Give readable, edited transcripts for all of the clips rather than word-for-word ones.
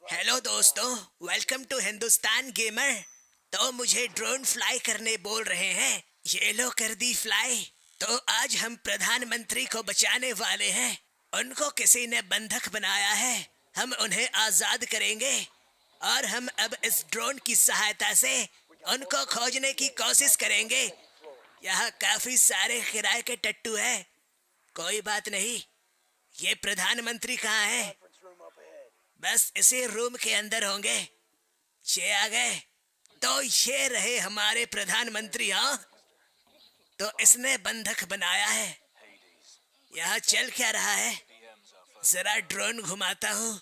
Hello दोस्तों, welcome to Hindustan gamer. तो मुझे ड्रोन फ्लाई करने बोल रहे हैं, ये लो कर दी फ्लाई। तो आज हम प्रधानमंत्री को बचाने वाले हैं। उनको किसी ने बंधक बनाया है, हम उन्हें आजाद करेंगे और हम अब इस ड्रोन की सहायता से उनको खोजने की कोशिश करेंगे। यहाँ काफी सारे किराए के टट्टू हैं। कोई बात नहीं, ये प्रधानमंत्री कहाँ है? बस इसी रूम के अंदर होंगे। ये आ गए। तो ये रहे हमारे प्रधानमंत्री। हाँ, तो इसने बंधक बनाया है। यहाँ चल क्या रहा है? जरा ड्रोन घुमाता हूँ।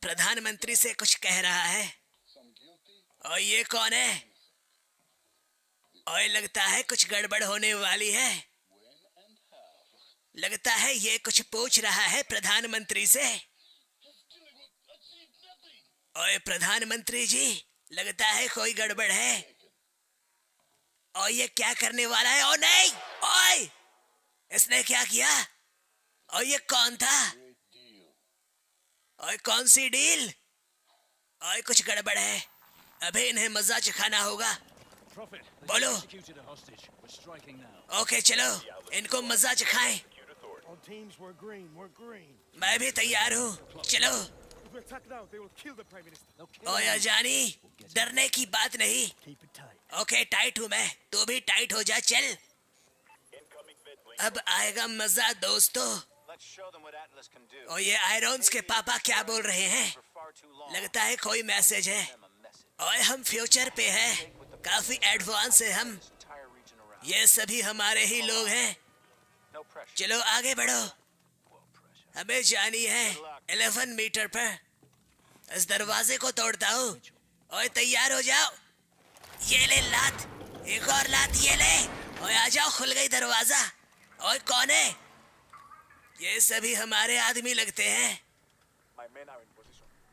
प्रधानमंत्री से कुछ कह रहा है। और ये कौन है? और लगता है कुछ गड़बड़ होने वाली है। लगता है ये कुछ पूछ रहा है प्रधानमंत्री से। ओए प्रधानमंत्री जी, लगता है कोई गड़बड़ है। और ये क्या करने वाला है? ओ नहीं, ओए इसने क्या किया? और ये कौन था? ओए कौन सी डील? ओए कुछ गड़बड़ है, अभी इन्हें मजा चखाना होगा। बोलो। ओके चलो, इनको मजा चखाएं। मैं भी तैयार हूँ, चलो। ओए जानी, डरने की बात नहीं। ओके टाइट हूँ मैं, तू भी टाइट हो जा। चल, अब आएगा मजा दोस्तों। और ये आयरन्स के पापा क्या बोल रहे हैं? लगता है कोई मैसेज है। और हम फ्यूचर पे हैं, काफी एडवांस है हम। ये सभी हमारे ही लोग हैं। चलो आगे बढ़ो, हमें जानी है 11 मीटर पर। इस दरवाजे को तोड़ता हूँ। ओए तैयार हो जाओ। ये ले लात, एक और लात ये ले। ओए आ जाओ, खुल गई दरवाजा। ओए कौन है? ये सभी हमारे आदमी लगते हैं।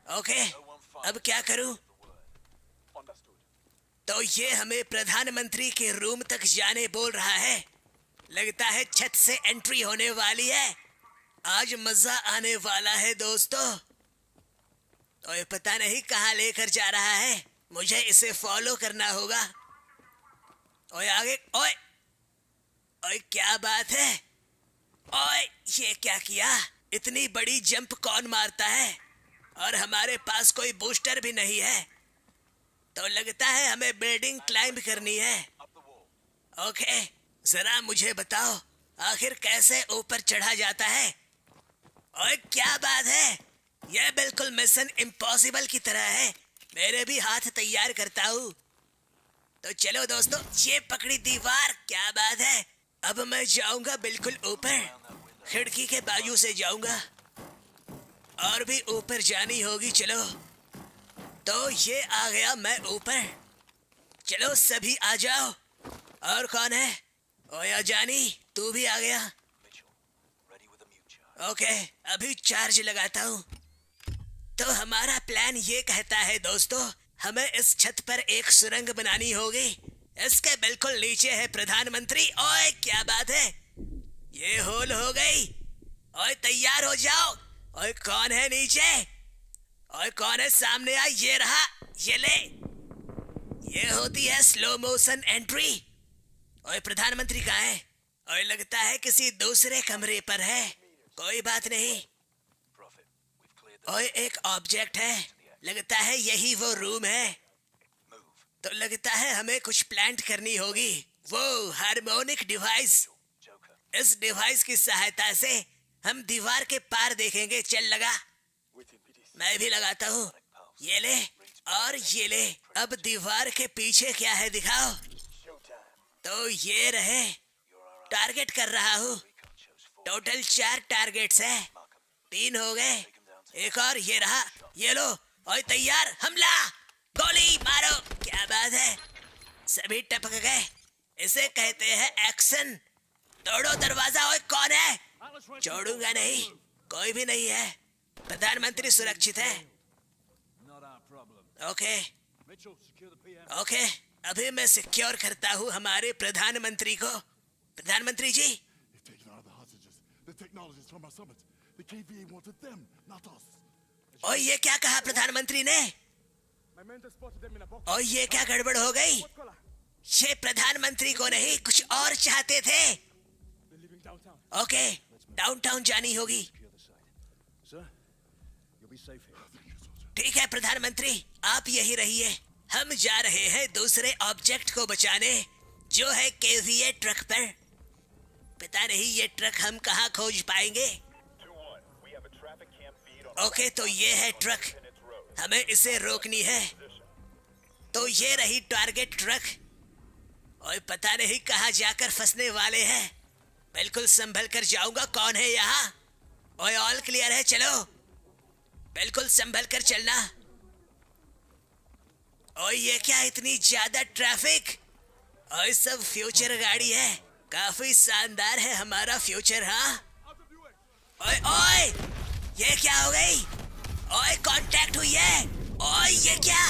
ओके, अब क्या करूं? तो ये हमें प्रधानमंत्री के रूम तक जाने बोल रहा है। लगता है छत से एंट्री होने वाली है। आज मजा आने वाला है दोस्तों। ओए पता नहीं कहाँ लेकर जा रहा है, मुझे इसे फॉलो करना होगा। ओए आगे। ओए ओए क्या बात है? ओए ये क्या किया? इतनी बड़ी जंप कौन मारता है? और हमारे पास कोई बूस्टर भी नहीं है। तो लगता है हमें बिल्डिंग क्लाइंब करनी है। ओके, जरा मुझे बताओ आखिर कैसे ऊपर चढ़ा जाता है? ओए क्या बात है, यह बिल्कुल मिशन इम्पॉसिबल की तरह है। मेरे भी हाथ तैयार करता हूँ। तो चलो दोस्तों, ये पकड़ी दीवार, क्या बात है। अब मैं जाऊंगा बिल्कुल ऊपर, खिड़की के बाजू से जाऊंगा। और भी ऊपर जानी होगी। चलो, तो ये आ गया मैं ऊपर। चलो सभी आ जाओ। और कौन है? ओया जानी, तू भी आ गया। ओके, अभी चार्ज लगाता हूँ। तो हमारा प्लान ये कहता है दोस्तों, हमें इस छत पर एक सुरंग बनानी होगी। इसके बिल्कुल नीचे है प्रधानमंत्री। ओए क्या बात है, ये होल हो गई। ओए तैयार हो जाओ। ओए कौन है नीचे? ओए कौन है सामने? आ, ये रहा, ये ले। ये होती है स्लो मोशन एंट्री। ओए प्रधानमंत्री कहाँ है? ओए लगता है किसी दूसरे कमरे पर है। कोई बात नहीं। ओए एक ऑब्जेक्ट है, लगता है यही वो रूम है। तो लगता है हमें कुछ प्लांट करनी होगी। वो हार्मोनिक डिवाइस, इस डिवाइस की सहायता से हम दीवार के पार देखेंगे। चल लगा, मैं भी लगाता हूँ। ये ले और ये ले। अब दीवार के पीछे क्या है दिखाओ। तो ये रहे, टारगेट कर रहा हूँ। टोटल 4 टारगेट्स है, 3 हो गए, एक और ये रहा। ये लो। और तैयार, हमला, गोली मारो। क्या बात है, सभी टपक गए। इसे कहते हैं एक्शन। तोड़ो दरवाजा। ओए कौन है? छोड़ूंगा नहीं, कोई भी नहीं है। प्रधानमंत्री सुरक्षित है। ओके ओके, अभी मैं सिक्योर करता हूँ हमारे प्रधानमंत्री को। प्रधानमंत्री जी, They've taken out the hostages. The technologists from our summit. The KVA wanted them, not us. और ये क्या कहा प्रधानमंत्री ने? My mentor spotted them in a box. और ये क्या गड़बड़ हो गई? What color? ये प्रधानमंत्री को नहीं कुछ और चाहते थे। They're leaving downtown. Okay, downtown जानी होगी। Sir, you'll be safe here. Thank you, soldier. ठीक है प्रधानमंत्री, आप यही रहिए। हम जा रहे हैं दूसरे ऑब्जेक्ट को बचाने, जो है केवीए ट्रक पर। पता नहीं ये ट्रक हम कहाँ खोज पाएंगे। ओके, तो ये है ट्रक, हमें इसे रोकनी है। तो ये रही टारगेट ट्रक, और पता नहीं कहाँ जाकर फंसने वाले हैं। बिल्कुल संभल कर जाऊंगा। कौन है यहाँ? ओए, ऑल क्लियर है, चलो। बिल्कुल संभल कर चलना। ओए, ये क्या इतनी ज्यादा ट्रैफिक? ओए, सब फ्यूचर गाड़ी है, काफी शानदार है हमारा फ्यूचर। हाँ ओए ओए, ये क्या हो गई? ओए, कांटेक्ट हुई है। ओए, ये क्या?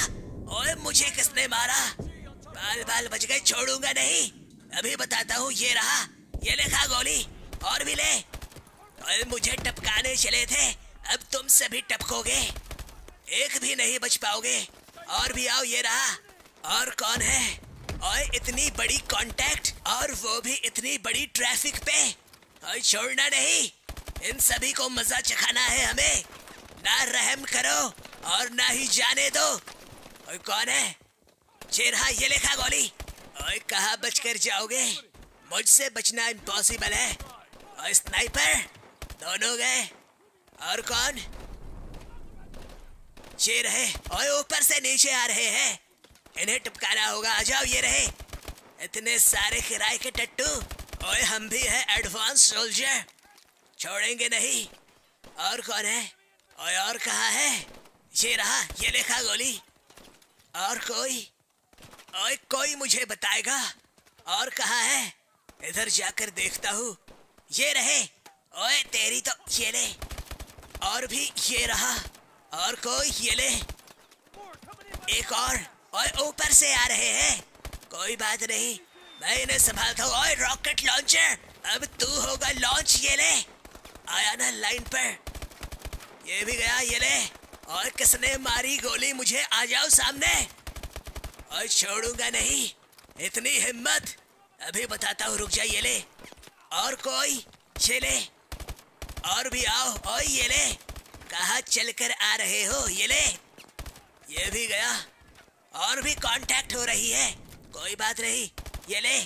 ओए, मुझे किसने मारा? बाल बाल बच गए, छोड़ूंगा नहीं। अभी बताता हूँ। ये रहा, ये लेखा गोली। और भी ले। ओए, मुझे टपकाने चले थे, अब तुम सभी टपकोगे, एक भी नहीं बच पाओगे। और भी आओ, ये रहा। और कौन है? ओए, इतनी बड़ी कांटेक्ट, और वो भी इतनी बड़ी ट्रैफिक पे। ओए, छोड़ना नहीं, इन सभी को मजा चखाना है हमें। ना रहम करो और ना ही जाने दो। ओए, कौन है? ये रहा, ये लेखा गोली। ओए, कहाँ बचकर जाओगे? मुझसे बचना इम्पॉसिबल है। और स्नाइपर दोनों गए। और कौन? ये रहे। ओए, ऊपर से नीचे आ रहे हैं, इन्हें टपकाना होगा। आ जाओ, ये रहे। इतने सारे किराए के टट्टू। ओए, हम भी हैं एडवांस सोल्जर, छोड़ेंगे नहीं। और कौन है? ओए, और कहाँ है? ये रहा, ये लेखा गोली। और कोई? ओए, कोई मुझे बताएगा और कहाँ है? इधर जाकर देखता हूँ। ये रहे। ओए, तेरी तो ये ले। और भी ये रहा। और कोई? ये ले। एक और। ओए, ऊपर से आ रहे हैं। कोई बात नहीं, मैं इन्हें संभालता हूँ। ओए, रॉकेट लॉन्चर, अब तू होगा लॉन्च। ये ले। आया ना लाइन पर? ये भी गया, ये ले। और किसने मारी गोली मुझे? आ जाओ सामने। और छोड़ूंगा नहीं, इतनी हिम्मत। अभी बताता हूँ, रुक जा। ये ले। और कोई? ये ले। और भी आओ। और ये ले। कहाँ चलकर आ रहे हो? ये ले। ये भी गया। और भी कांटेक्ट हो रही है। कोई बात नहीं, ये ले।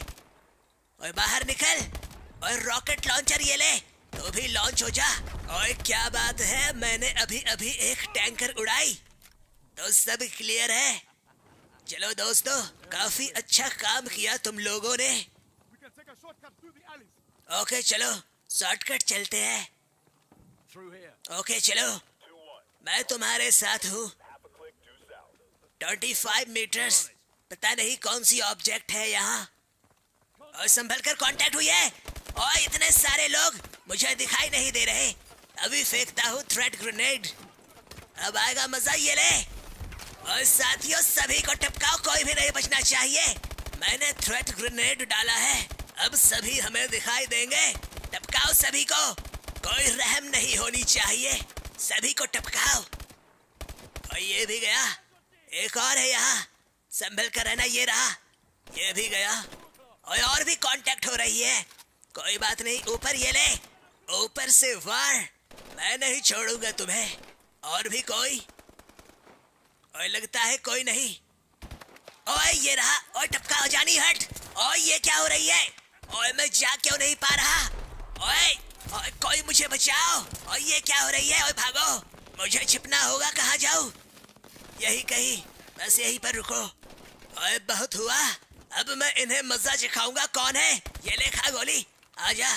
और बाहर निकल। और रॉकेट लॉन्चर ये ले, तो भी लॉन्च हो जा। और क्या बात है, मैंने अभी अभी एक टैंकर उड़ाई। तो सब क्लियर है। चलो दोस्तों, काफी अच्छा काम किया तुम लोगों ने। We can take a shortcut through the alleys. Okay, चलो शॉर्टकट चलते हैं। Through here. ओके, चलो, मैं तुम्हारे साथ हूँ। 25 मीटर्स। पता नहीं कौन सी ऑब्जेक्ट है यहाँ। और संभल कर, कांटेक्ट हुई है। और इतने सारे लोग मुझे दिखाई नहीं दे रहे। अभी फेंकता हूँ थ्रेड ग्रेनेड, अब आएगा मजा। ये ले। और साथियों, सभी को टपकाओ, कोई भी नहीं बचना चाहिए। मैंने थ्रेड ग्रेनेड डाला है, अब सभी हमें दिखाई देंगे। टपकाओ सभी को, कोई रहम नहीं होनी चाहिए। सभी को टपकाओ। और ये भी गया। एक और है यहाँ, संभल कर रहना। ये रहा, ये भी गया। और भी कांटेक्ट हो रही है। कोई बात नहीं, ऊपर ये ले। ऊपर से वार, मैं नहीं छोड़ूंगा तुम्हें। और भी कोई? और लगता है कोई नहीं। ओए, ये रहा। ओए, टपका हो जानी, हट। ओए, ये क्या हो रही है? ओए, मैं जा क्यों नहीं पा रहा? ओए, ओए, कोई मुझे बचाओ। ओए, ये क्या हो रही है? ओए, भागो, मुझे छिपना होगा। कहाँ जाऊँ? यही कहीं, बस यहीं पर रुको। ओए, बहुत हुआ, अब मैं इन्हें मजा चखाऊंगा। कौन है? ये लेखा गोली, आजा।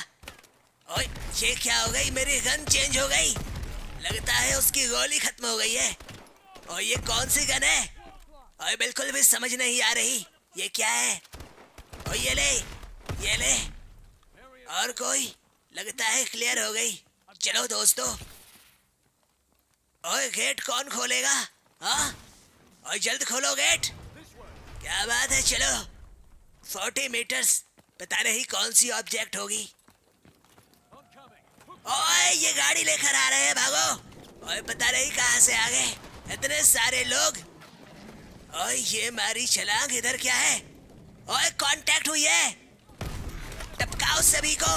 ओए, ये क्या हो गई? मेरी गन चेंज हो गई। लगता है उसकी गोली खत्म हो गई है। और ये कौन सी गन है? और बिल्कुल भी समझ नहीं आ रही। ये क्या है? और ये ले, ये ले। और कोई? लगता है क्लियर हो गई। चलो दोस्तों। और गेट कौन खोलेगा? हाँ, और जल्द खोलो गेट। क्या बात है, चलो। 40 मीटर्स, पता नहीं कौन सी ऑब्जेक्ट होगी। ओए ये गाड़ी लेकर आ रहे हैं, भागो। ओए पता नहीं कहाँ से आ गए इतने सारे लोग। ओए ये मारी छलांग, इधर क्या है? ओए कांटेक्ट हुई है, टपकाओ सभी को।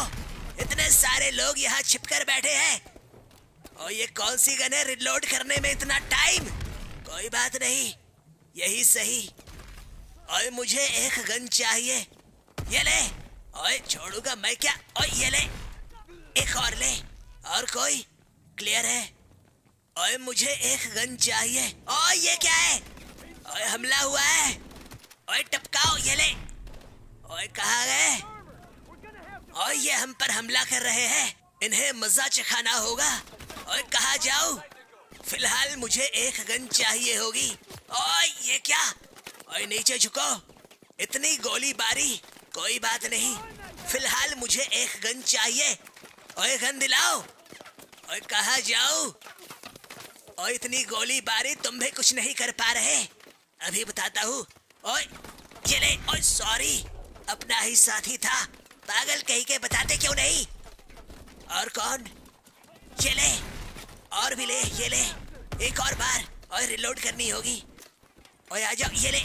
इतने सारे लोग यहाँ छिपकर बैठे हैं। और ये कौन सी गन है, रिलोड करने में इतना टाइम? कोई बात नहीं, यही सही। ओए मुझे एक गन चाहिए, ये ले। ओए छोड़ूंगा मैं क्या? ओए ये ले, एक और ले। और कोई? क्लियर है। ओए मुझे एक गन चाहिए। ओए ये क्या है? ओए हमला हुआ है। ओए टपकाओ, ये ले। ओए कहाँ गए? ओए ये हम पर हमला कर रहे हैं, इन्हें मजा चखाना होगा। ओए कहाँ जाऊं? फिलहाल मुझे एक गन चाहिए होगी। ओए ये क्या? ओए नीचे झुको, इतनी गोलीबारी। कोई बात नहीं, फिलहाल मुझे एक गन चाहिए। ओए गन दिलाओ। ओए कहाँ जाऊं? ओए इतनी गोलीबारी, तुम भी कुछ नहीं कर पा रहे। अभी बताता हूँ। ओए ये ले। ओए सॉरी, अपना ही साथी था, पागल कहीं के, बताते क्यों नहीं? और कौन? ये ले, और भी ले, ये ले, एक और बार। ओए रिलोड करनी होगी। ओए आ जाओ, ये ले,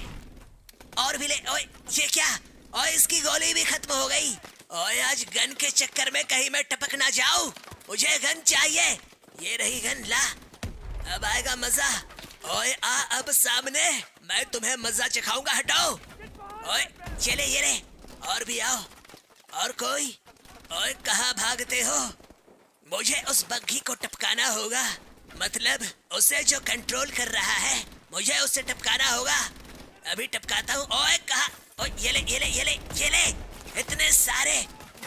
और भी ले। ओए ये क्या? ओए इसकी गोली भी खत्म हो गई। ओए आज गन के चक्कर में कहीं मैं टपक ना जाऊं। मुझे गन चाहिए, ये रही गन, ला, अब आएगा मजा। ओए आ अब सामने, मैं तुम्हें मजा चखाऊंगा, हटाओ। ओए ये ले, और भी आओ। और कोई? ओए कहाँ भागते हो? मुझे उस बग्घी को टपकाना होगा, मतलब उसे जो कंट्रोल कर रहा है, मुझे उसे टपकाना होगा। अभी टपकाता हूँ। ओए कहाँ? ओए ये ले, ये ले, ये ले, ये ले, इतने सारे।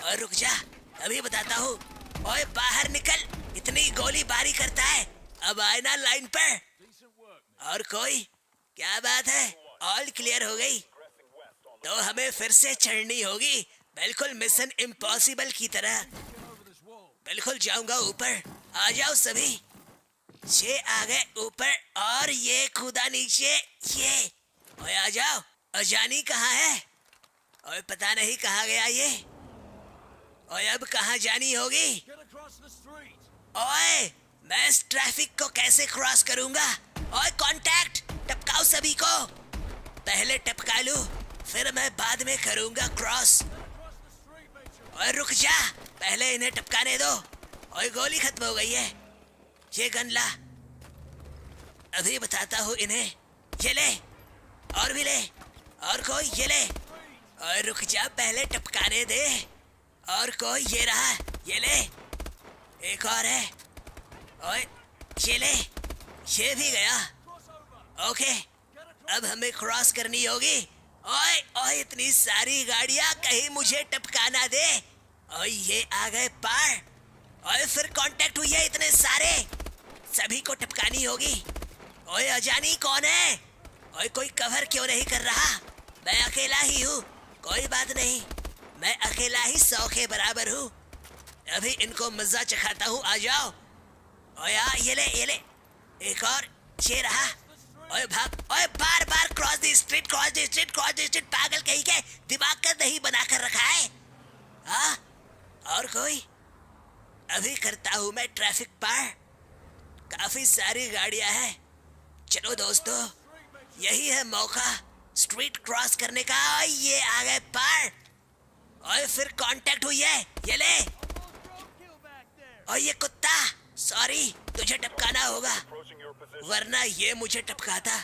और रुक जा, अभी बताता हूँ। ओए बाहर निकल, इतनी गोलीबारी करता है, अब आए ना लाइन पर। और कोई? क्या बात है, ऑल क्लियर हो गई। तो हमें फिर से चढ़नी होगी, बिल्कुल मिशन इम्पॉसिबल की तरह। बिल्कुल जाऊंगा ऊपर, आ जाओ सभी। ये आ गए ऊपर, और ये कूदा नीचे, ये। ओए आ जाओ। अजानी कहाँ है? ओए पता नहीं कहाँ गया ये। ओए अब कहाँ जानी होगी? ओए मैं इस ट्रैफिक को कैसे क्रॉस करूंगा? ओए कांटेक्ट, टपकाओ सभी को। पहले टपका लूं, फिर मैं बाद में करूंगा क्रॉस। ओए रुक जा, पहले इन्हें टपकाने दो। ओए गोली खत्म हो गई है, ये गन ला, अभी बताता हूँ इन्हें। ये ले, और भी ले, और कोई? ये ले। और रुक जा, पहले टपकाने दे। और कोई? ये रहा, ये ले, एक और है। ओए ये ले, ये भी गया। ओके, अब हमें क्रॉस करनी होगी। ओए ओए इतनी सारी गाड़ियां, कहीं मुझे टपकाना दे। ओए ये आ गए पार। ओए फिर कांटेक्ट हुई है, इतने सारे, सभी को टपकानी होगी। ओए अजानी कौन है? ओए कोई कवर क्यों नहीं कर रहा? मैं अकेला ही हूँ। कोई बात नहीं, मैं अकेला ही 100 के बराबर हूँ। अभी इनको मजा चखाता हूँ, आ जाओ। ओए आ, ये ले, ये ले, एक और, ये रहा। ओए भाग। ओए बार बार cross the street, cross the street, cross the street. पागल कहीं के, दिमाग का नहीं बना कर रखा है। हाँ, और कोई? अभी करता हूँ मैं ट्रैफिक पार, काफी सारी गाड़ियां हैं। चलो दोस्तों, यही है मौका स्ट्रीट क्रॉस करने का। ये आ गए पार। और फिर कांटेक्ट हुई है, ये ले। और ये कुत्ता, सॉरी, तुझे टपकाना होगा, वरना ये मुझे टपकाता।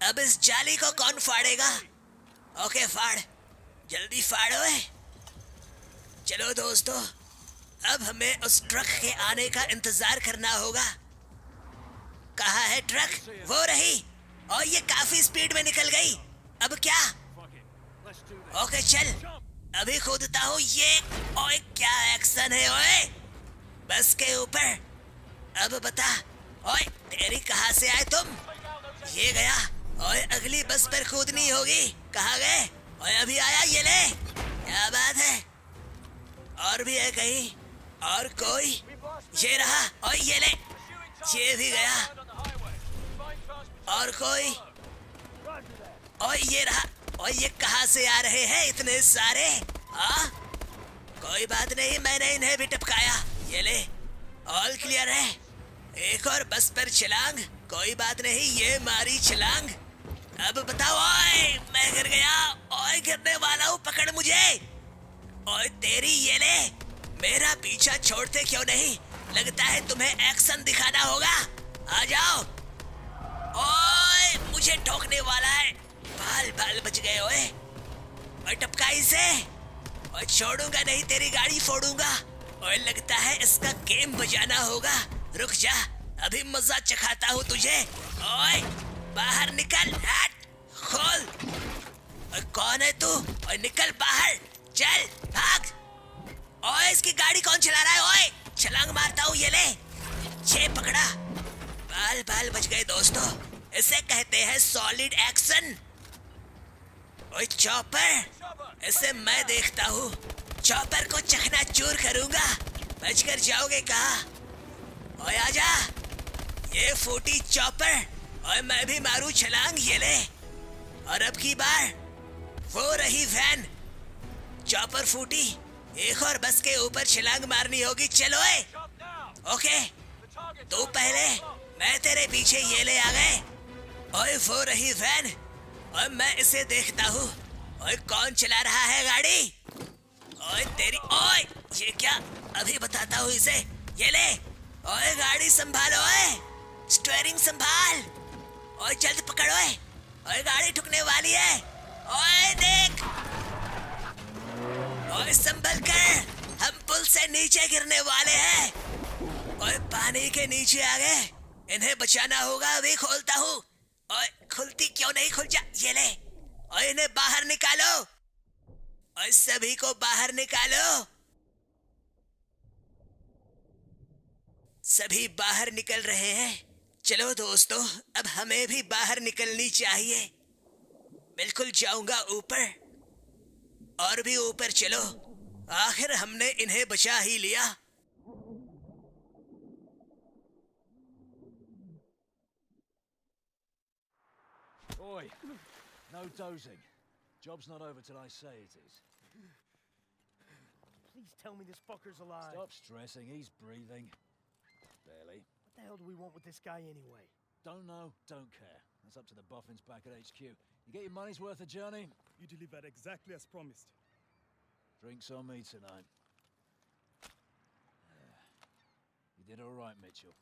अब इस जाली को कौन फाड़ेगा? ओके फाड़, जल्दी फाड़ो। चलो दोस्तों, अब हमें उस ट्रक के आने का इंतजार करना होगा। कहाँ है ट्रक? वो रही, और ये काफी स्पीड में निकल गई। अब क्या? ओके चल, अभी कूदता हूँ। ये ओए क्या एक्शन है? ओए बस के ऊपर। अब बता, ओए तेरी कहाँ से आए तुम? ये गया। ओए अगली बस पर कूदनी होगी। कहाँ गए? ओए अभी आया, ये ले, क्या बात है। और भी है कहीं? और कोई? ये रहा। ओए ये ले, ये भी गया। और कोई? ओए ये रहा। ओए ये कहाँ से आ रहे हैं इतने सारे? हाँ, कोई बात नहीं, मैंने इन्हें भी टपकाया। ये ले, ऑल क्लियर है। एक और बस पर छलांग। कोई बात नहीं, ये मारी छलांग। अब बताओ। ओए मैं गिर गया। ओए गिरने वाला हूँ, पकड़ मुझे। ओए तेरी, ये ले। मेरा पीछा छोड़ते क्यों नहीं? लगता है तुम्हें एक्शन दिखाना होगा। आ जाओ। ओए मुझे ठोकने वाला है। बाल बाल बच गए। ओए ओए टपकाई से। ओए छोड़ूंगा नहीं, तेरी गाड़ी फोड़ूंगा। ओए लगता है इसका गेम बजाना होगा। रुक जा, अभी मजा चखाता हूँ तुझे। ओए बाहर निकल, हट, खोल। ओए कौन है तू? ओए निकल बाहर, चल भाग। ओए इसकी गाड़ी कौन चला रहा है? ओए छलांग मारता हूँ, ये ले। छे पकड़ा। बाल बाल बच गए दोस्तों। इसे कहते हैं सॉलिड एक्शन। ओए चॉपर, इसे मैं देखता हूँ। चॉपर को चकनाचूर करूंगा। बचकर जाओगे कहा? ओए आजा, ये फूटी चॉपर। ओए मैं भी मारू छलांग, ये ले। और अब की बार वो रही वैन। चॉपर फूटी, एक और बस के ऊपर छलांग मारनी होगी। चलो ओके, तू पहले, मैं तेरे पीछे, ये ले आ गए। ओए वो रही वैन, और मैं इसे देखता हूँ। ओए कौन चला रहा है गाड़ी? ओए तेरी, ओए ये क्या? अभी बताता हूँ इसे, ये ले। ओए गाड़ी संभालो, ओए स्टीयरिंग संभाल। ओए जल्द पकड़। ओए गाड़ी ठुकने वाली है। ओए देख, ओए संभल कर, हम पुल से नीचे गिरने वाले हैं। ओए पानी के नीचे आ गए, इन्हें बचाना होगा। अभी खोलता हूँ। ओए खुलती क्यों नहीं? खुल जा, ये ले। ओए इन्हें बाहर निकालो। ओए सभी को बाहर निकालो। सभी बाहर निकल रहे हैं। चलो दोस्तों, अब हमें भी बाहर निकलनी चाहिए। बिल्कुल जाऊंगा ऊपर, और भी ऊपर चलो। आखिर हमने इन्हें बचा ही लिया। Oi, no dozing. Job's not over till I say it is. Please tell me this fucker's alive. Stop stressing, he's breathing. Barely. What the hell do we want with this guy anyway? Don't know, don't care. That's up to the boffins back at HQ. You get your money's worth a journey? You delivered exactly as promised. Drinks on me tonight. You did all right, Mitchell.